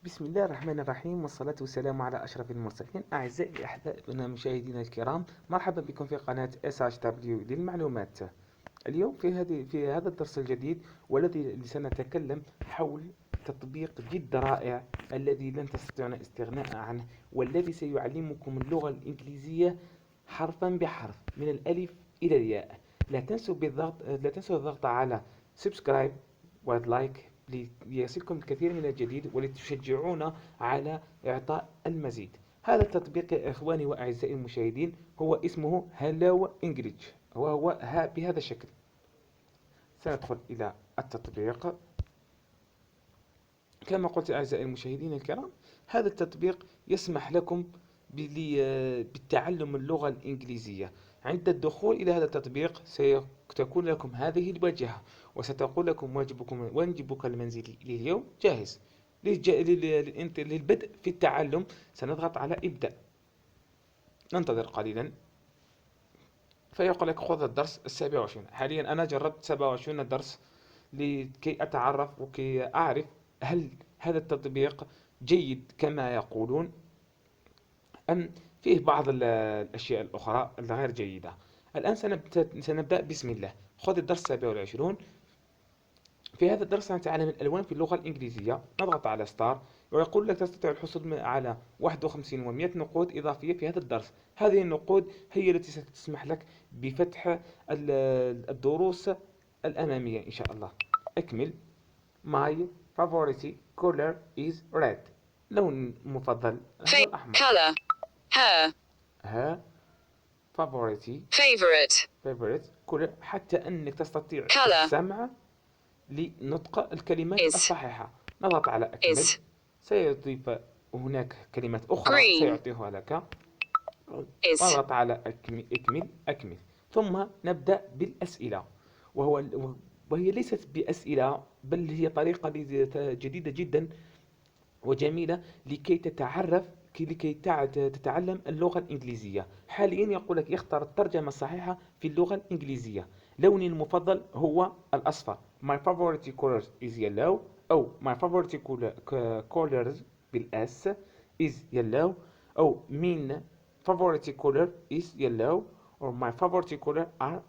بسم الله الرحمن الرحيم، والصلاة والسلام على أشرف المرسلين. أعزائي أحبابنا مشاهدينا الكرام، مرحبا بكم في قناة SHW للمعلومات. اليوم في هذا الدرس الجديد، والذي سنتكلم حول تطبيق جد رائع الذي لن تستطيعون الاستغناء عنه، والذي سيعلمكم اللغة الإنجليزية حرفا بحرف من الألف إلى الياء. لا تنسوا الضغط على سبسكرايب ولايك ليصلكم الكثير من الجديد، ولتشجعونا على إعطاء المزيد. هذا التطبيق يا إخواني وأعزائي المشاهدين هو اسمه هلو إنجليش، وهو بهذا الشكل. سندخل إلى التطبيق. كما قلت أعزائي المشاهدين الكرام، هذا التطبيق يسمح لكم بالتعلم اللغة الإنجليزية. عند الدخول إلى هذا التطبيق ستكون لكم هذه الواجهة، وستقول لكم واجبك المنزلي لليوم جاهز. للبدء في التعلم سنضغط على ابدأ. ننتظر قليلا فيقول لك خذ الدرس 27. حاليا أنا جربت 27 درس لكي أتعرف وكي أعرف هل هذا التطبيق جيد كما يقولون، أم فيه بعض الأشياء الأخرى الغير جيدة. الآن سنبدأ. بسم الله. خذ الدرس 27. في هذا الدرس سنتعلم الألوان في اللغة الإنجليزية. نضغط على ستار، ويقول لك تستطيع الحصول على 51 و100 نقود إضافية في هذا الدرس. هذه النقود هي التي ستسمح لك بفتح الدروس الأمامية إن شاء الله. أكمل. My favorite color is red. لون مفضل هو الأحمر. Color. Her. ها. favorite Favorite. color، حتى أنك تستطيع Color. السمع لنطق الكلمات Is. الصحيحة. نضغط على أكمل. Is. سيضيف هناك كلمات أخرى Green. سيعطيها لك. Is. نضغط على أكمل. ثم نبدأ بالأسئلة، وهو وهي ليست بأسئلة، بل هي طريقة جديدة جدا وجميلة لكي تتعلم اللغة الإنجليزية. حاليا يقول لك اختر الترجمة الصحيحة في اللغة الإنجليزية. لوني المفضل هو الأصفر. My favorite color is yellow. أو my favorite colors بالأس is yellow. أو mean favorite color is yellow. or my favorite color are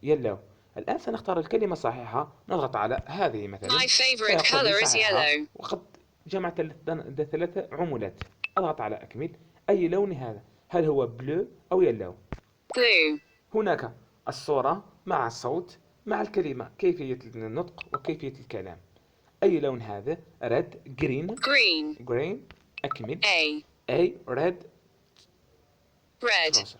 yellow. الآن سنختار الكلمة الصحيحة. نضغط على هذه مثلا. My favorite سيقول لي color is صحيحة، yellow. وقد جمعت ثلاثة عملات. أضغط على أكمل. أي لون هذا؟ هل هو بلو أو يلو؟ Blue. هناك الصورة مع الصوت مع الكلمة، كيفية النطق وكيفية الكلام. أي لون هذا؟ ريد، جرين. أكمل. A. أي ريد Red. تروسر.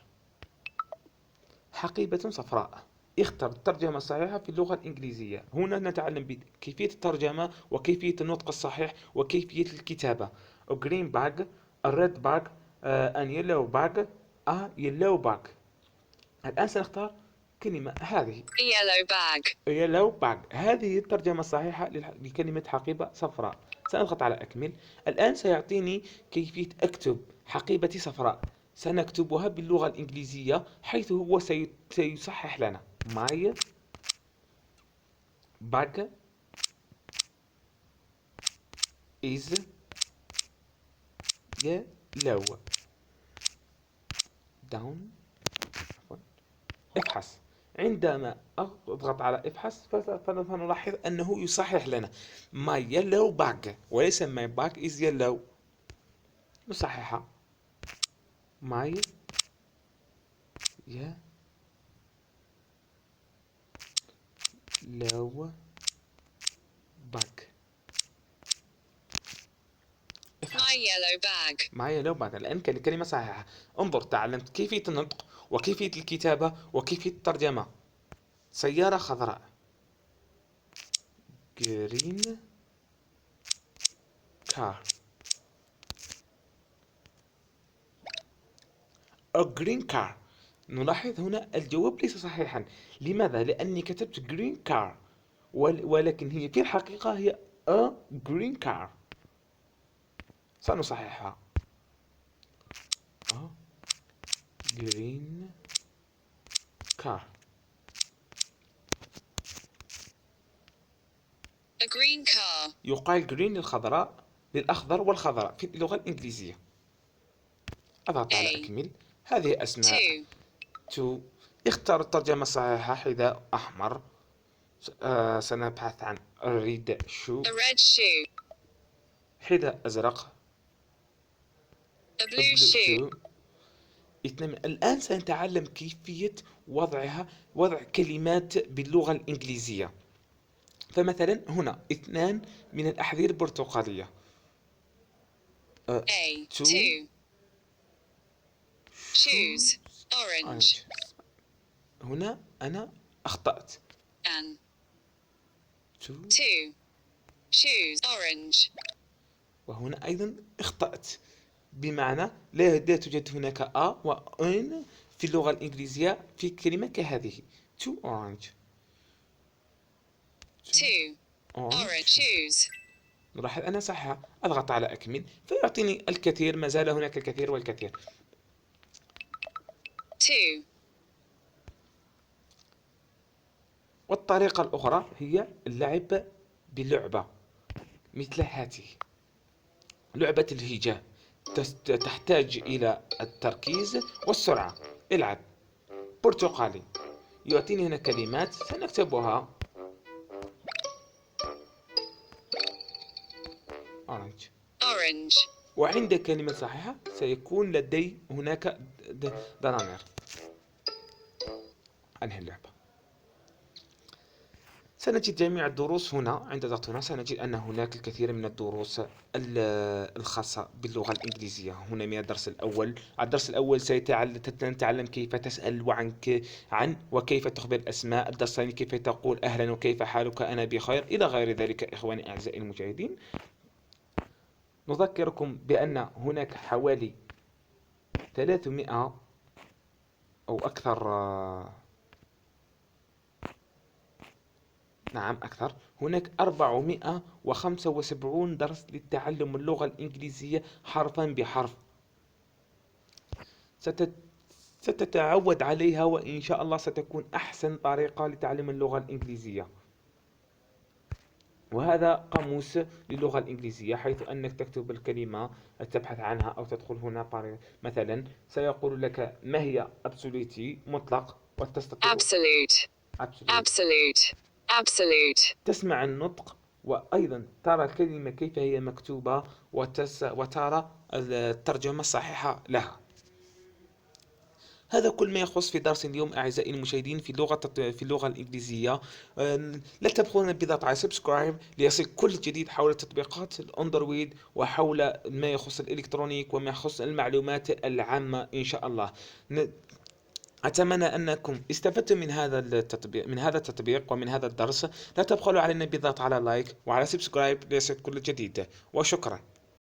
حقيبة صفراء. اختر الترجمة الصحيحة في اللغة الإنجليزية. هنا نتعلم كيفية الترجمة وكيفية النطق الصحيح وكيفية الكتابة. A green bag, a red bag, an yellow bag, a yellow bag. الآن سنختار كلمة هذه. A yellow bag. A yellow bag. هذه الترجمة الصحيحة لكلمة حقيبة صفراء. سأضغط على أكمل. الآن سيعطيني كيفية أكتب حقيبة صفراء. سنكتبها باللغة الإنجليزية، حيث هو سيصحح لنا. My bag is yellow. down. ابحث. عندما أضغط على ابحث فنلاحظ أنه يصحح لنا my yellow bag، وليس my bag is yellow. نصححها. my yellow bag. My yellow bag. معي لو بعد الآن كلمة صحيحة. انظر، تعلمت كيفية النطق وكيفية الكتابة وكيفية الترجمة. سيارة خضراء. green car. a green car. نلاحظ هنا الجواب ليس صحيحا. لماذا؟ لأني كتبت green car، ولكن هي في الحقيقة هي a green car. سنصححها. a green car. A green car. يقال green للخضراء، للأخضر والخضراء في اللغة الإنجليزية. أضغط على A. أكمل. هذه أسماء. 2. 2. اختر الترجمة الصحيحة. حذاء أحمر. سنبحث عن red shoe. A red shoe. حذاء أزرق. A blue shoe. 2. الآن سنتعلم كيفية وضع كلمات باللغة الإنجليزية. فمثلا هنا 2 من الأحذية البرتقالية. A. 2. Shoes. Orange. هنا أنا أخطأت. An. 2. 2. Shoes. Orange. وهنا أيضا أخطأت، بمعنى لا توجد هناك أ وأن في اللغة الإنجليزية في كلمة كهذه. 2 orange. 2. Orange shoes. نلاحظ أنها صحيحة. أضغط على أكمل فيعطيني الكثير، ما زال هناك الكثير والكثير. 2. والطريقة الأخرى هي اللعب بلعبة مثل هذه، لعبة الهجاء. تحتاج إلى التركيز والسرعة. العب. برتقالي. يعطيني هنا كلمات سنكتبها. Orange. وعند كلمة صحيحة سيكون لدي هناك دنانير. أنهي اللعبة. سنجد جميع الدروس هنا. عند ضغط هنا سنجد أن هناك الكثير من الدروس الخاصة باللغة الإنجليزية. هنا من الدرس الأول. الدرس الأول سنتعلم كيف تسأل عن وكيف تخبر الأسماء. الدرس الثاني كيف تقول أهلا وكيف حالك أنا بخير، إلى غير ذلك. إخواني أعزائي المشاهدين، نذكركم بأن هناك حوالي 300 أو أكثر، نعم أكثر، هناك 475 درس لتعلم اللغة الإنجليزية حرفا بحرف. ستتعود عليها، وإن شاء الله ستكون أحسن طريقة لتعلم اللغة الإنجليزية. وهذا قاموس للغة الإنجليزية، حيث أنك تكتب الكلمة تبحث عنها أو تدخل هنا. مثلا سيقول لك ما هي absolutely مطلق، وتستطيع Absolute. تسمع النطق، وأيضا ترى الكلمة كيف هي مكتوبة، وترى الترجمة الصحيحة لها. هذا كل ما يخص في درس اليوم أعزائي المشاهدين في اللغة الإنجليزية. لا تبخلون بضغط على سبسكرايب ليصل كل جديد حول التطبيقات الأندرويد، وحول ما يخص الإلكترونيك وما يخص المعلومات العامة إن شاء الله. أتمنى أنكم استفدتم من هذا التطبيق ومن هذا الدرس. لا تبخلوا علينا بالضغط على لايك وعلى سبسكرايب ليصل كل جديد، وشكرا.